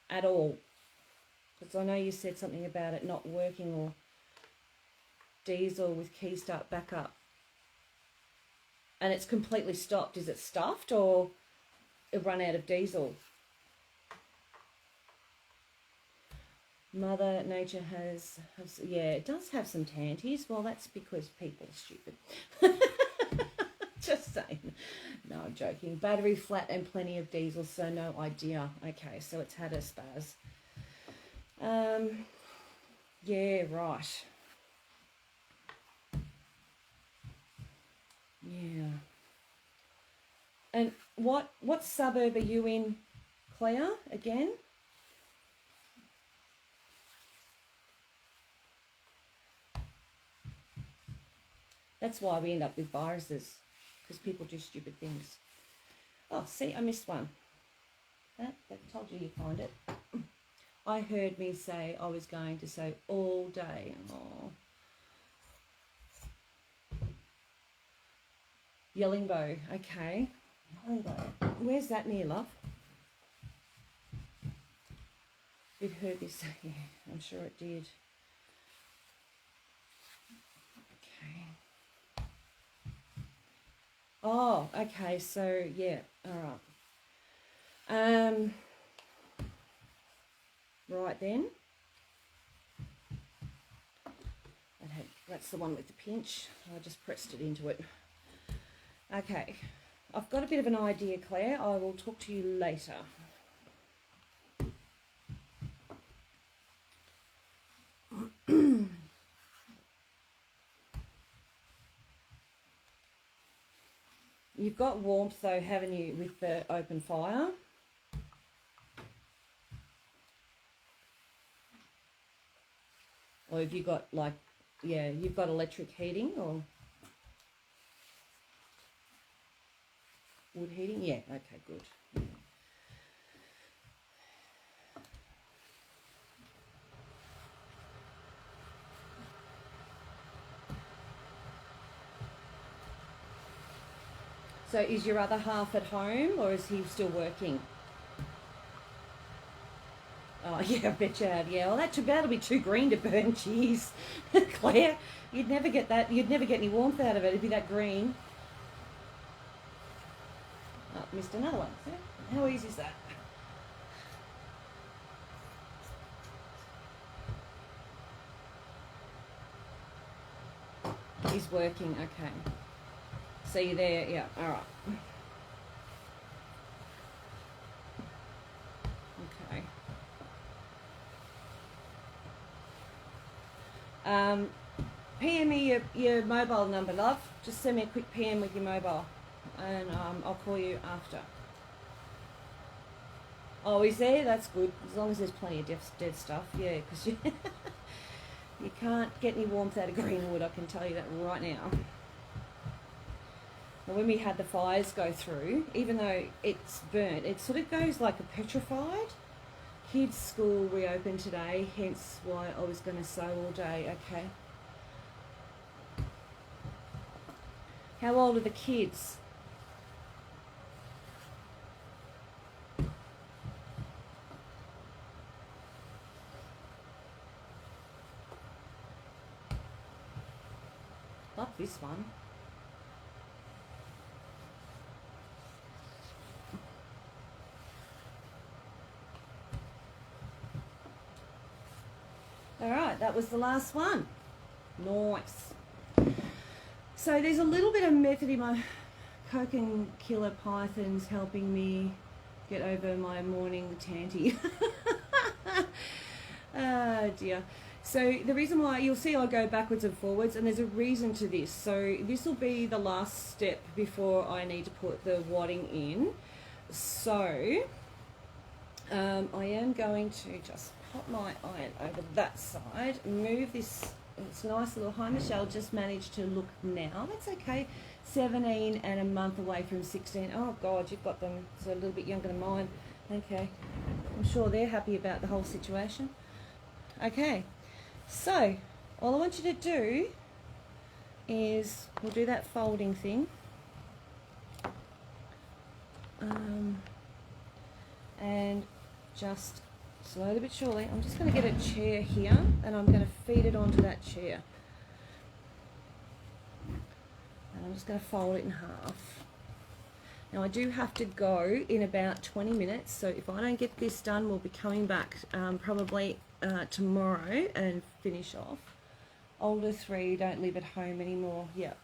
at all. Because I know you said something about it not working, or diesel with key start backup. And it's completely stopped. Is it stuffed or it run out of diesel? Mother Nature has, yeah, it does have some tanties. Well, that's because people are stupid. Just saying. No, I'm joking. Battery flat and plenty of diesel, so no idea. Okay, so it's had a spaz. Yeah, right. Yeah. And what suburb are you in, Claire, again? That's why we end up with viruses, because people do stupid things. Oh, see, I missed one. That told you you'd find it. I heard me say I was going to say all day. Oh. Yellingbo, okay. Yellingbo. Where's that near, love? It heard me say, yeah, I'm sure it did. Okay. Oh, okay, so yeah, all right. Right then. That's the one with the pinch. I just pressed it into it. Okay, I've got a bit of an idea, Claire. I will talk to you later. You've got warmth though, haven't you, with the open fire? Or have you got like, yeah, you've got electric heating or wood heating? Yeah, okay, good. Yeah. So is your other half at home or is he still working? Oh, yeah, I bet you have. Yeah, well, that'll be too green to burn. Jeez, Claire, you'd never get that. You'd never get any warmth out of it. It'd be that green. Oh, missed another one. How easy is that? He's working. Okay. So you're there. Yeah. All right. PM me your mobile number, love. Just send me a quick PM with your mobile, and I'll call you after. Oh, is there? That's good. As long as there's plenty of dead stuff. Yeah, because you, you can't get any warmth out of green wood, I can tell you that right now. Now, when we had the fires go through, even though it's burnt, it sort of goes like a petrified. Kids' school reopened today, hence why I was going to sew all day. Okay. How old are the kids? Love this one. All right, that was the last one. Nice. So there's a little bit of method in my Coke and Killer Pythons helping me get over my morning tanty. Oh dear. So the reason why you'll see I go backwards and forwards, and there's a reason to this. So this will be the last step before I need to put the wadding in. So I am going to just pop my iron over that side, move this. It's nice little. Hi Michelle, just managed to look now. That's okay. 17 and a month away from 16. Oh God, you've got them so a little bit younger than mine. Okay, I'm sure they're happy about the whole situation. Okay, so all I want you to do is we'll do that folding thing. And just slowly but surely, I'm just going to get a chair here and I'm going to feed it onto that chair. And I'm just going to fold it in half. Now I do have to go in about 20 minutes, so if I don't get this done, we'll be coming back probably tomorrow and finish off. Older 3 don't live at home anymore. Yep.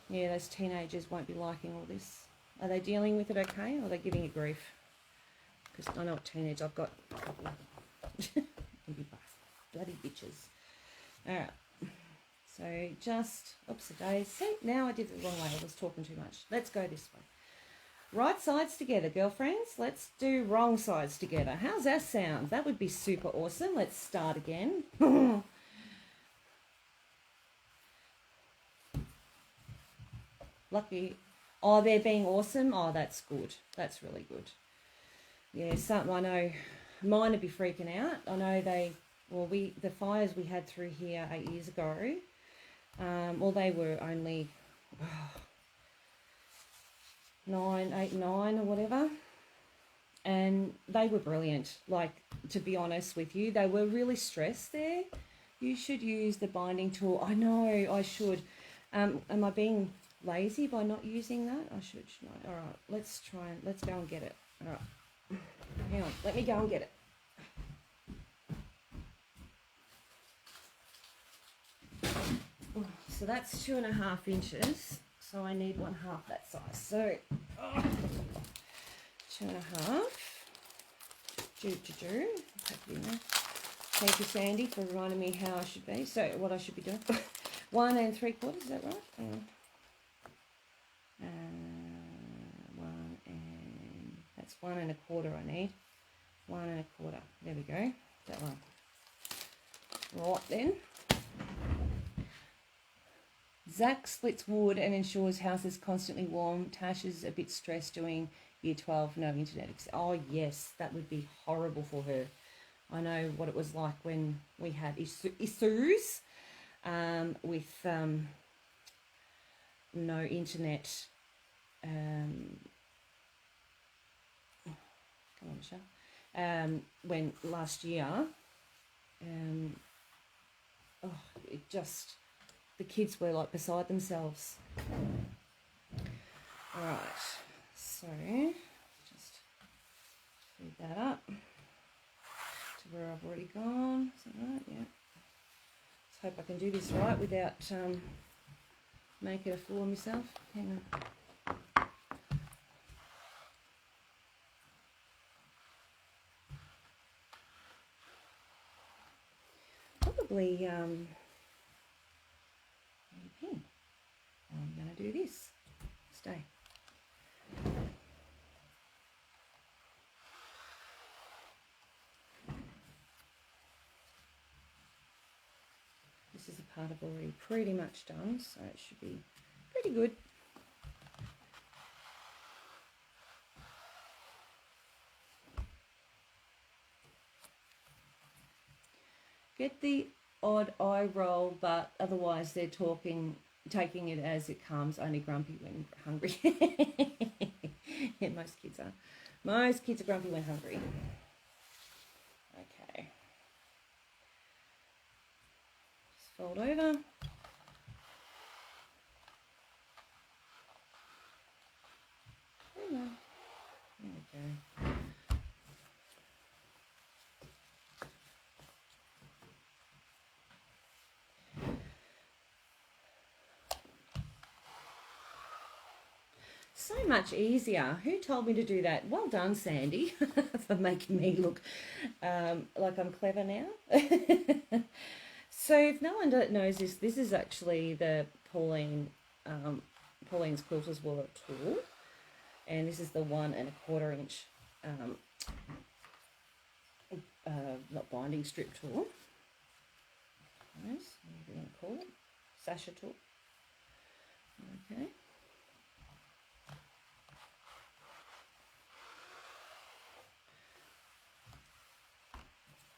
Yeah, those teenagers won't be liking all this. Are they dealing with it okay, or are they giving it grief? Because I know what teenage I've got. A couple of bloody bitches. Alright. So just, oops a days. See, now I did it the wrong way. I was talking too much. Let's go this way. Right sides together, girlfriends. Let's do wrong sides together. How's that sound? That would be super awesome. Let's start again. Lucky. Oh, they're being awesome. Oh, that's good. That's really good. Yeah, I know mine would be freaking out. I know the fires we had through here 8 years ago, well, they were only 9, 8, 9 or whatever. And they were brilliant. Like, to be honest with you, they were really stressed there. You should use the binding tool. I know, I should. Am I being lazy by not using that? I should, shouldn't I? All right, let's go and get it. All right. Hang on, let me go and get it. So that's 2.5 inches. So I need 1/2 that size. So 2.5. Put it in there. Thank you, Sandy, for reminding me how I should be. So what I should be doing. 1 3/4. Is that right? 1 and that's 1 1/4 I need. 1 1/4. There we go. That one. Right then. Zach splits wood and ensures house is constantly warm. Tash is a bit stressed doing year 12, no internet. Oh yes, that would be horrible for her. I know what it was like when we had issues with no internet. Come on, Michelle. When last year, it just, the kids were like beside themselves. All right, so just feed that up to where I've already gone. Is that right? Yeah. Let's hope I can do this right without making a fool of myself. Hang on. Probably need a pen. I'm going to do this. Stay. This is the part I've already pretty much done, so it should be pretty good. Get the odd eye roll, but otherwise they're taking it as it comes, only grumpy when hungry. Yeah, most kids are. Most kids are grumpy when hungry. Okay. Just fold over. so much easier. Who told me to do that? Well done, Sandy, for making me look like I'm clever now. So if no one knows this, this is actually the Pauline's Quilters Wallet tool. And this is the 1 1/4 inch, not binding, strip tool. Nice, whatever you want to call it. Sasha tool. Okay.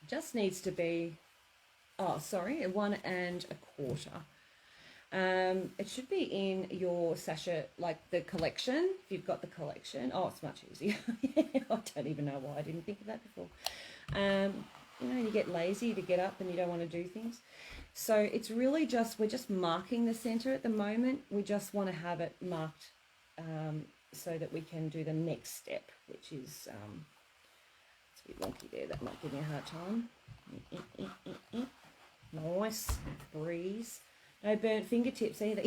Just needs to be, oh, sorry, a 1 1/4. It should be in your Sasha, like the collection, if you've got the collection. Oh, it's much easier. I don't even know why I didn't think of that before. You know, you get lazy to get up and you don't want to do things. So it's really just, we're just marking the center at the moment. We just want to have it marked so that we can do the next step, which is, it's a bit wonky there, that might give me a hard time. Nice, breeze. No burnt fingertips either.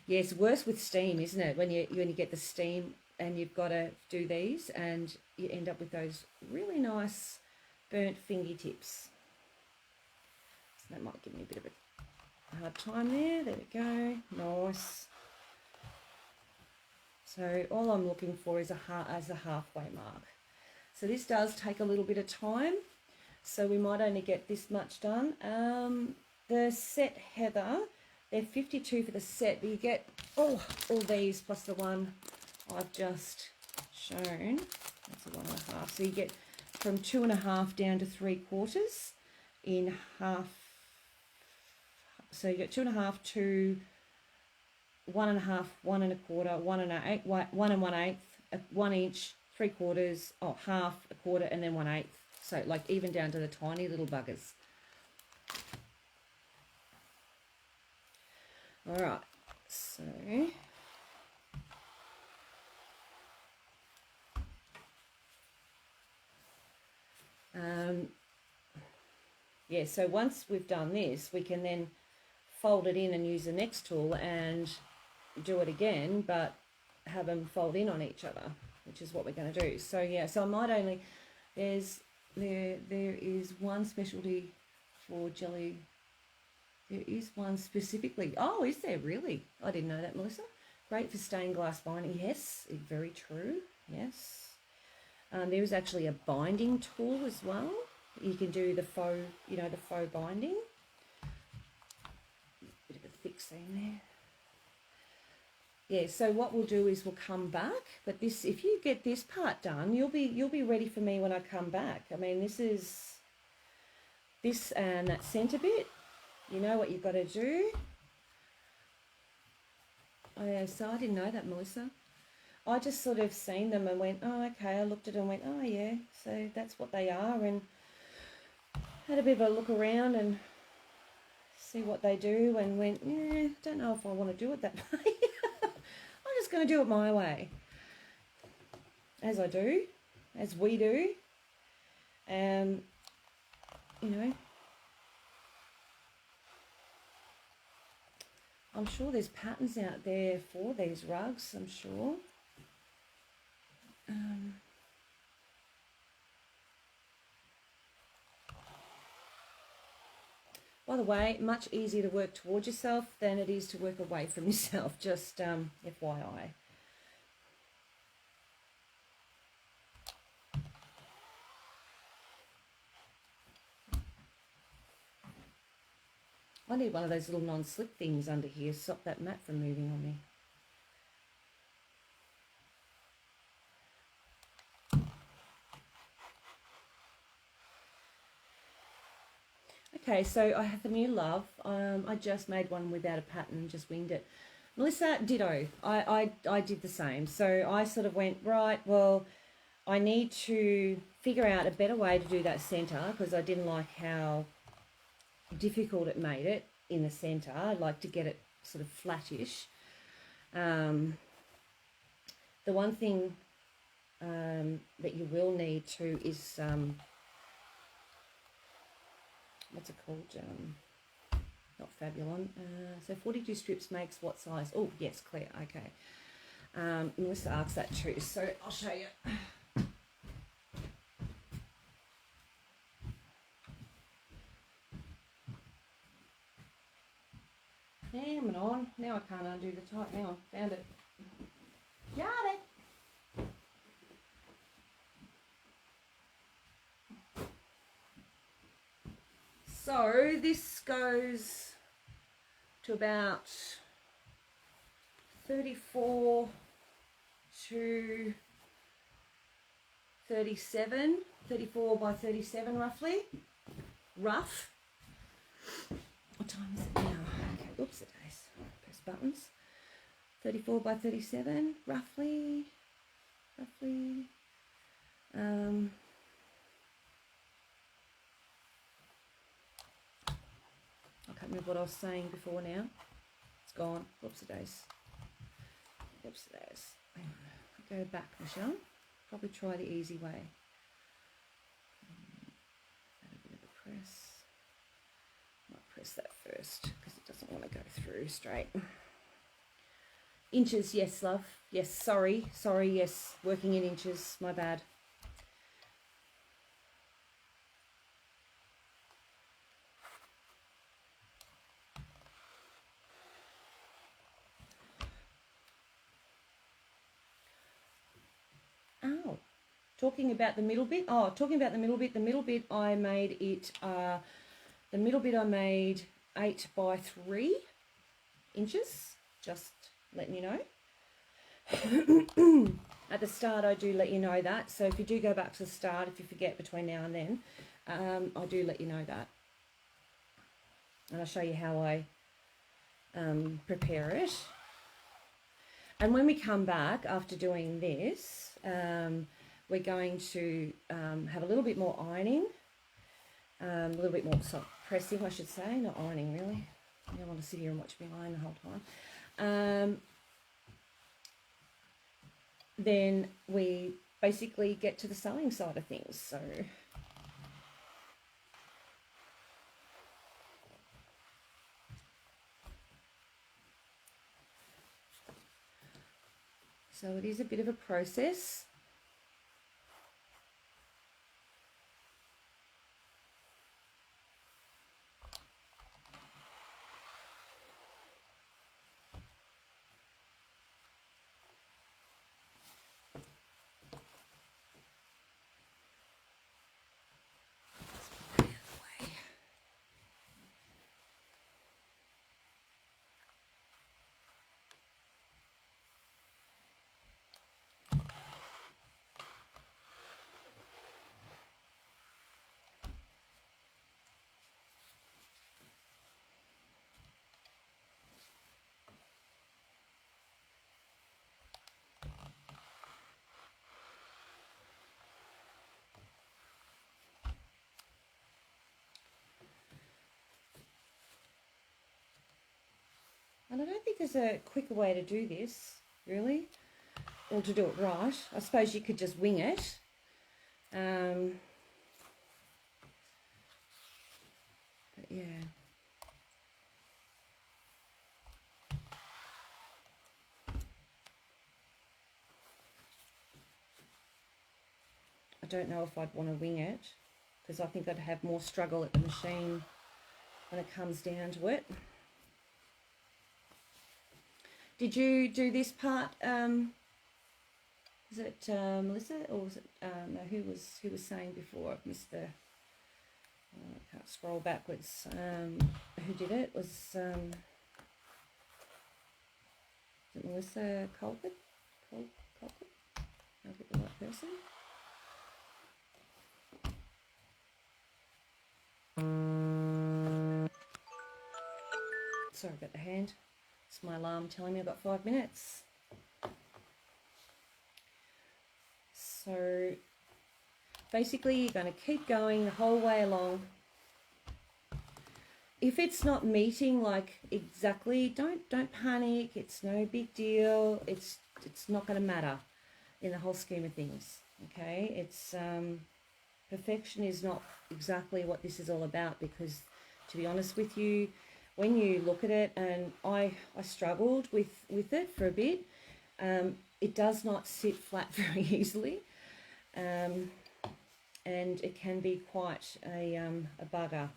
Yes, worse with steam, isn't it? When you get the steam and you've got to do these and you end up with those really nice burnt fingertips. So that might give me a bit of a hard time there. There we go. Nice. So all I'm looking for is a halfway mark. So this does take a little bit of time. So we might only get this much done. The set heather, they're 52 for the set, but you get all these plus the one I've just shown. That's a 1 1/2. So you get from 2 1/2 down to 3/4 in half. So you get 2 1/2 to 1 1/2, 1 1/4, 1 1/8, 1 1/8, 1 inch, 3/4, half, 1/4, and then 1/8. So like even down to the tiny little buggers. All right, so yeah, so once we've done this, we can then fold it in and use the next tool and do it again, but have them fold in on each other, which is what we're going to do. So yeah, so I might only, there is one specialty for jelly. There is one specifically. Oh, is there really? I didn't know that, Melissa. Great for stained glass binding. Yes, very true. Yes. There is actually a binding tool as well. You can do the faux, the faux binding. Bit of a thick seam there. Yeah, so what we'll do is we'll come back, but this, if you get this part done, you'll be ready for me when I come back. I mean, this and that centre bit, you know what you've got to do. Oh, yeah, so I didn't know that, Melissa. I just sort of seen them and went, oh, okay. I looked at it and went, oh, yeah, so that's what they are, and had a bit of a look around and see what they do and went, yeah, don't know if I want to do it that way. I'm just going to do it my way, as I do, as we do. I'm sure there's patterns out there for these rugs, I'm sure. By the way, much easier to work towards yourself than it is to work away from yourself, just FYI. I need one of those little non-slip things under here to stop that mat from moving on me. Okay, so I have a new love. I just made one without a pattern, just winged it. Melissa, ditto. I did the same. So I sort of went, right, well, I need to figure out a better way to do that centre because I didn't like how difficult it made it in the centre. I'd like to get it sort of flattish. The one thing that you will need to is what's it called? Not Fabulon. So 42 strips makes what size? Oh, yes, Claire. Okay. Melissa asked that too, so I'll show you. Damn it on. Now I can't undo the type. Now I found it. Got it. So this goes to about 34 to 37, 34 by 37 roughly. Rough. What time is it now? Okay, oops, it is. Press buttons. 34 by 37, roughly. I can't remember what I was saying before now. It's gone. Whoops it is. Whoops it is. Go back, Michelle. Probably try the easy way. Add a bit of a press. Might press that first because it doesn't want to go through straight. Inches, yes, love. Yes, sorry, yes. Working in inches, my bad. Oh, talking about the middle bit. Oh, talking about the middle bit. The middle bit I made it. The middle bit I made 8 by 3 inches. Just letting you know. At the start, I do let you know that. So if you do go back to the start, if you forget between now and then, I do let you know that, and I'll show you how I prepare it. And when we come back after doing this, we're going to have a little bit more ironing, a little bit more pressing, I should say, not ironing really. I don't want to sit here and watch me iron the whole time. Then we basically get to the sewing side of things. So it is a bit of a process. And I don't think there's a quicker way to do this, really, or to do it right. I suppose you could just wing it. But yeah. I don't know if I'd want to wing it, because I think I'd have more struggle at the machine when it comes down to it. Did you do this part? Is it Melissa, or was it no? Who was saying before? I've missed the. I can't scroll backwards. Who did it? Was it Melissa Colbert? Colbert? I'll get the right person. Sorry about the hand. It's my alarm telling me I've got 5 minutes. So basically you're going to keep going the whole way along. If it's not meeting like exactly, don't panic. It's no big deal. It's not going to matter in the whole scheme of things. Okay, it's perfection is not exactly what this is all about, because to be honest with you, when you look at it, and I struggled with it for a bit, it does not sit flat very easily, and it can be quite a bugger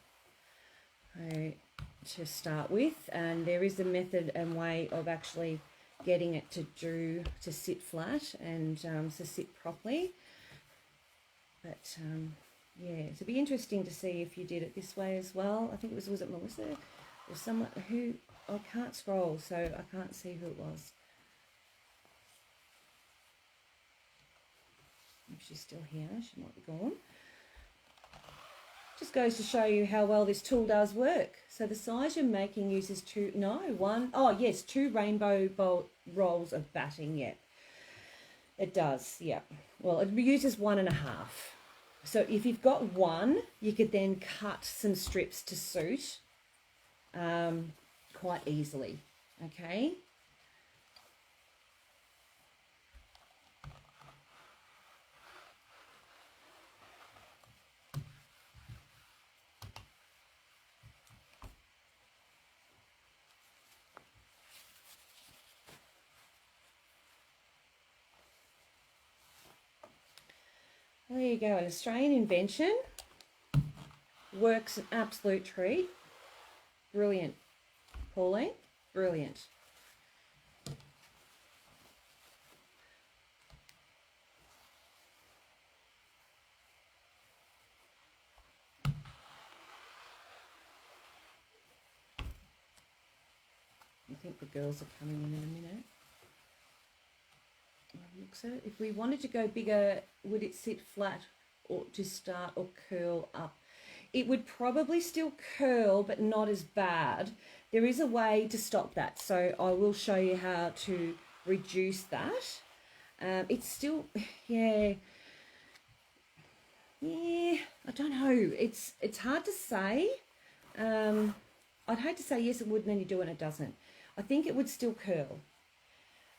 to start with. And there is a method and way of actually getting it to sit flat and to sit properly. But yeah, it'd be interesting to see if you did it this way as well. I think was it Melissa or someone who, I can't scroll, so I can't see who it was. If she's still here, she might be gone. Just goes to show you how well this tool does work. So the size you're making uses two rainbow rolls of batting. Yeah, it does. Yeah. Well, it uses 1.5. So if you've got one, you could then cut some strips to suit quite easily. Okay. There you go, an Australian invention. Works an absolute treat. Brilliant, Pauline, brilliant. I think the girls are coming in a minute. Looks at it. If we wanted to go bigger, would it sit flat or to start or curl up? It would probably still curl, but not as bad. There is a way to stop that, so I will show you how to reduce that. It's still, yeah, I don't know. It's hard to say. I'd hate to say yes, it would, and then you do it and it doesn't. I think it would still curl.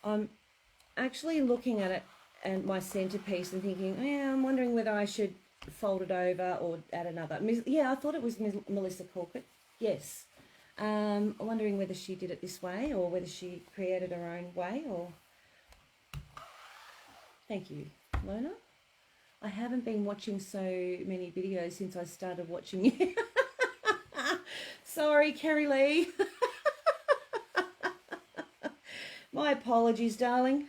I'm actually looking at it and my centerpiece and thinking, yeah, I'm wondering whether I should fold it over or add another. Yeah, I thought it was Melissa Corkett. Yes. I'm wondering whether she did it this way or whether she created her own way. Or thank you, Lona. I haven't been watching so many videos since I started watching you. Sorry, Kerry Lee. My apologies, darling.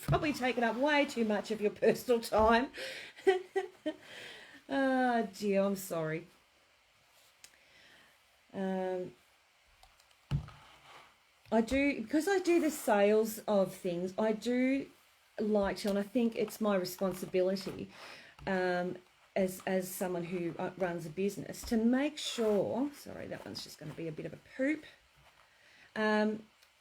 Probably taken up way too much of your personal time. Oh, dear, I'm sorry. Because I do the sales of things, I do like to, and I think it's my responsibility as someone who runs a business to make sure, sorry, that one's just going to be a bit of a poop,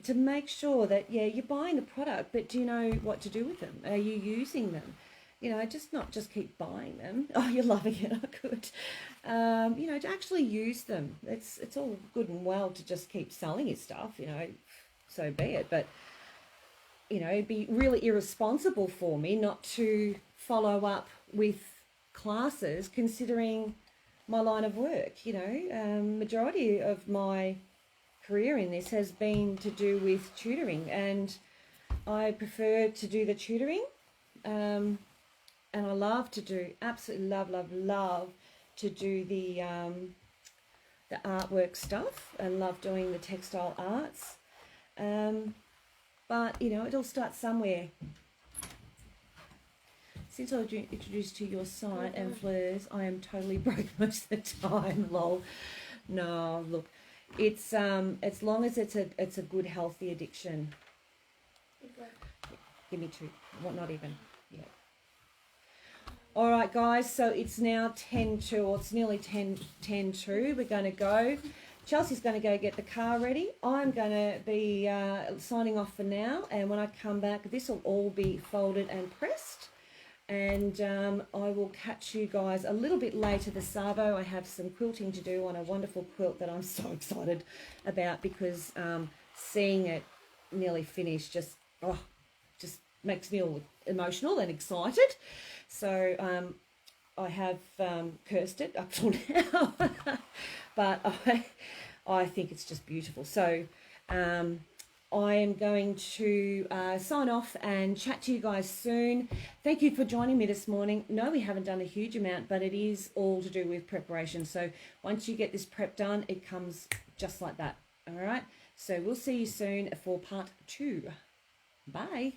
to make sure that, yeah, you're buying the product, but do you know what to do with them? Are you using them? You know, not just keep buying them. Oh, you're loving it. Oh, good. You know, to actually use them. It's all good and well to just keep selling your stuff, you know, so be it. But, you know, it'd be really irresponsible for me not to follow up with classes considering my line of work. You know, majority of my career in this has been to do with tutoring, and I prefer to do the tutoring, and I love to do, absolutely love to do the artwork stuff, and love doing the textile arts, but you know, it all starts somewhere. Since I was introduced to your site and Fleurs, I am totally broke most of the time. Lol. No, look. It's as long as it's a good healthy addiction. Give me 2. What? Not even. Yeah. All right, guys. So it's now 10:02, or it's nearly 10:02. We're going to go. Chelsea's going to go get the car ready. I'm going to be signing off for now, and when I come back, this will all be folded and pressed. And I will catch you guys a little bit later this Savo. I have some quilting to do on a wonderful quilt that I'm so excited about, because seeing it nearly finished just makes me all emotional and excited. So I have cursed it up till now, but I think it's just beautiful. So I am going to sign off and chat to you guys soon. Thank you for joining me this morning. No, we haven't done a huge amount, but it is all to do with preparation. So once you get this prep done, it comes just like that. All right. So we'll see you soon for part 2. Bye.